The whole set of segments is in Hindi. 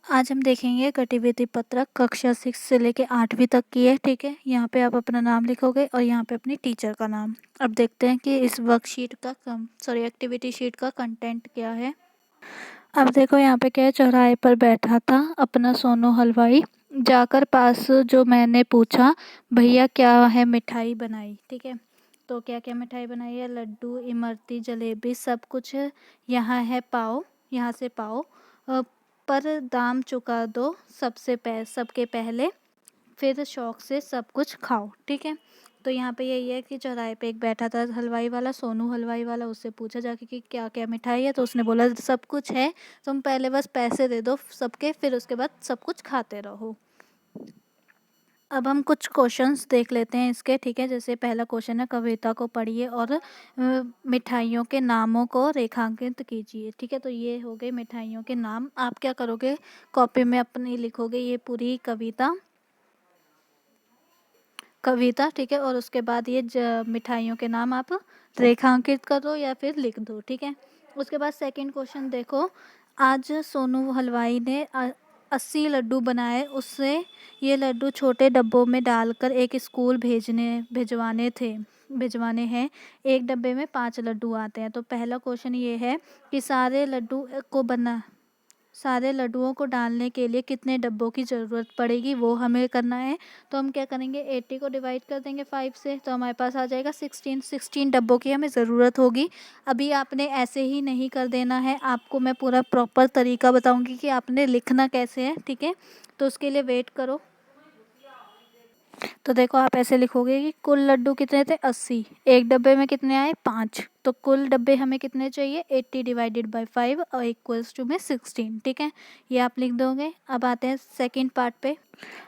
आज हम देखेंगे गतिविधि पत्रक कक्षा 6 से लेके 8वीं तक की है। ठीक है, यहाँ पे आप अपना नाम लिखोगे और यहाँ पे अपनी टीचर का नाम। अब देखते हैं कि इस वर्कशीट का एक्टिविटी शीट का कंटेंट क्या है। अब देखो यहाँ पे क्या है, चौराहे पर बैठा था अपना सोनू हलवाई, जाकर पास जो मैंने पूछा, भैया क्या है मिठाई बनाई। ठीक है, तो क्या क्या मिठाई बनाई है, लड्डू, इमरती, जलेबी, सब कुछ है। यहाँ है पाव, यहाँ से पाव पर दाम चुका दो सबके पहले, फिर शौक से सब कुछ खाओ। ठीक है, तो यहाँ पे यही है कि चौराहे पे एक बैठा था हलवाई वाला, सोनू हलवाई वाला, उससे पूछा जाके कि क्या क्या मिठाई है, तो उसने बोला सब कुछ है, तुम पहले बस पैसे दे दो सबके, फिर उसके बाद सब कुछ खाते रहो। अब हम कुछ क्वेश्चंस देख लेते हैं इसके। ठीक है, जैसे पहला क्वेश्चन है, कविता को पढ़िए और मिठाइयों के नामों को रेखांकित कीजिए। ठीक है, तो ये हो गए मिठाइयों के नाम। आप क्या करोगे, कॉपी में अपनी लिखोगे ये पूरी कविता। ठीक है, और उसके बाद ये मिठाइयों के नाम आप रेखांकित कर दो या फिर लिख दो। ठीक है, उसके बाद सेकंड क्वेश्चन देखो, आज सोनू हलवाई ने 80 लड्डू बनाए, उससे ये लड्डू छोटे डब्बों में डालकर एक स्कूल भिजवाने हैं। एक डब्बे में 5 लड्डू आते हैं। तो पहला क्वेश्चन ये है कि सारे लड्डुओं को डालने के लिए कितने डब्बों की ज़रूरत पड़ेगी, वो हमें करना है। तो हम क्या करेंगे, 80 को डिवाइड कर देंगे 5 से, तो हमारे पास आ जाएगा 16 डब्बों की हमें ज़रूरत होगी। अभी आपने ऐसे ही नहीं कर देना है, आपको मैं पूरा प्रॉपर तरीका बताऊंगी कि आपने लिखना कैसे है। ठीक है, तो उसके लिए वेट करो। तो देखो आप ऐसे लिखोगे कि कुल लड्डू कितने थे, 80, एक डब्बे में कितने आए, 5, तो कुल डब्बे हमें कितने चाहिए, 80 डिवाइडेड बाय 5 और इक्वल्स टू में 16। ठीक है, ये आप लिख दोगे। अब आते हैं सेकंड पार्ट पे।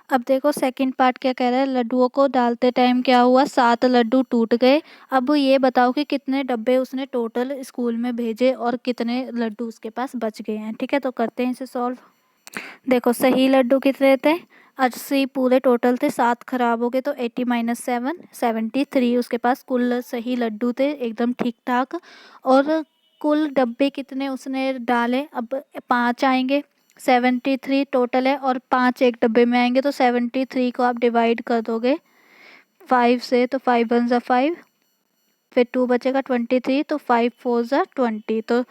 अब देखो सेकंड पार्ट क्या कह रहा है, लड्डुओं को डालते टाइम क्या हुआ, 7 लड्डू टूट गए। अब ये बताओ कि कितने डब्बे उसने टोटल स्कूल में भेजे और कितने लड्डू उसके पास बच गए हैं। ठीक है, तो करते हैं इसे सॉल्व। देखो सही लड्डू कितने थे, 80 पूरे टोटल थे, 7 खराब हो गए, तो 80 माइनस 7 73 उसके पास कुल सही लड्डू थे, एकदम ठीक ठाक। और कुल डब्बे कितने उसने डाले, अब 5 आएंगे, 73 टोटल है और 5 एक डब्बे में आएंगे, तो 73 को आप डिवाइड कर दोगे 5 से, तो 5 वन ज़ा 5, फिर 2 बचेगा 23, तो 5 4 ज़ा 20, तो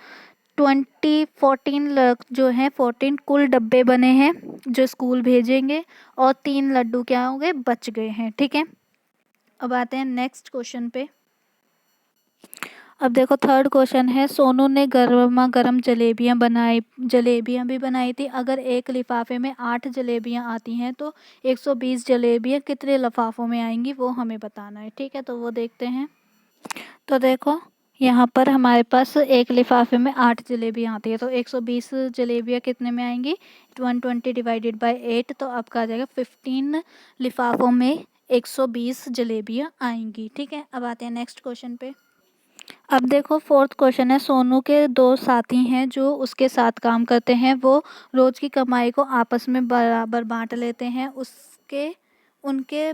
14 जो है 14 कुल डब्बे बने हैं जो स्कूल भेजेंगे, और 3 लड्डू क्या हो गए, बच गए हैं। ठीक है, अब आते हैं नेक्स्ट क्वेश्चन पे। अब देखो थर्ड क्वेश्चन है, सोनू ने गर्मा गर्म जलेबियां भी बनाई थी। अगर एक लिफाफे में 8 जलेबियां आती हैं तो 120 जलेबियां कितने लिफाफों में आएंगी, वो हमें बताना है। ठीक है, तो वो देखते हैं। तो देखो यहाँ पर हमारे पास एक लिफाफे में 8 जलेबियाँ आती है, तो 120 जलेबियाँ कितने में आएंगी, 120 डिवाइडेड बाय 8, तो आपका आ जाएगा 15 लिफाफों में 120 जलेबियाँ आएंगी। ठीक है, अब आते हैं नेक्स्ट क्वेश्चन पे। अब देखो फोर्थ क्वेश्चन है, सोनू के 2 साथी हैं जो उसके साथ काम करते हैं, वो रोज की कमाई को आपस में बराबर बांट लेते हैं, उनके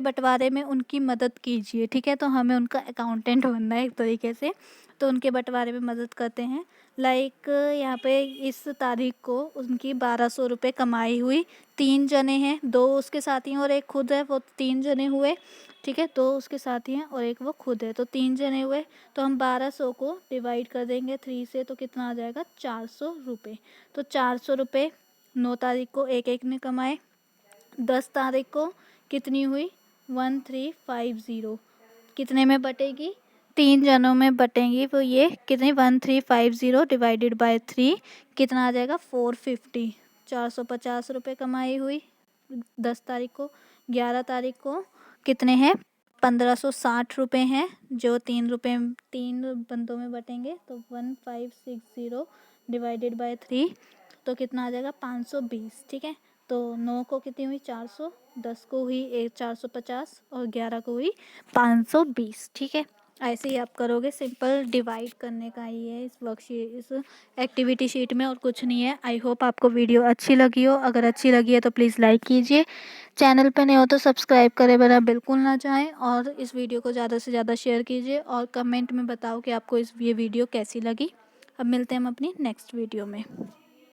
बंटवारे में उनकी मदद कीजिए। ठीक है, तो हमें उनका अकाउंटेंट बनना है एक तरीके से, तो उनके बंटवारे में मदद करते हैं। लाइक यहाँ पे इस तारीख को उनकी 1200 रुपये कमाई हुई, 3 जने हैं, 2 उसके साथी हैं और एक खुद है, वो 3 जने हुए। ठीक है, 2 उसके साथी हैं और एक वो खुद है, तो 3 जने हुए, तो हम 1200 को डिवाइड कर देंगे 3 से, तो कितना आ जाएगा, 400 रुपये। तो 400 रुपये 9 तारीख को एक एक ने कमाए, 10 तारीख को कितनी हुई, 1350, कितने में बटेगी, 3 जनों में बटेंगी, वो ये कितनी, 1350 डिवाइडेड बाय 3 कितना आ जाएगा, 450, 450 रुपये कमाई हुई 10 तारीख को। 11 तारीख को कितने हैं, 1560 रुपये हैं, जो 3 बंदों में बटेंगे, तो 1560 डिवाइडेड बाय 3, तो कितना आ जाएगा, 520। ठीक है, तो 9 को कितनी हुई, 400, 10 को हुई 450 और 11 को हुई 520। ठीक है, ऐसे ही आप करोगे, सिंपल डिवाइड करने का ही है इस एक्टिविटी शीट में, और कुछ नहीं है। आई होप आपको वीडियो अच्छी लगी हो, अगर अच्छी लगी है तो प्लीज़ लाइक कीजिए, चैनल पे नहीं हो तो सब्सक्राइब करे बिना बिल्कुल ना जाएं, और इस वीडियो को ज़्यादा से ज़्यादा शेयर कीजिए और कमेंट में बताओ कि आपको ये वीडियो कैसी लगी। अब मिलते हैं हम अपनी नेक्स्ट वीडियो में।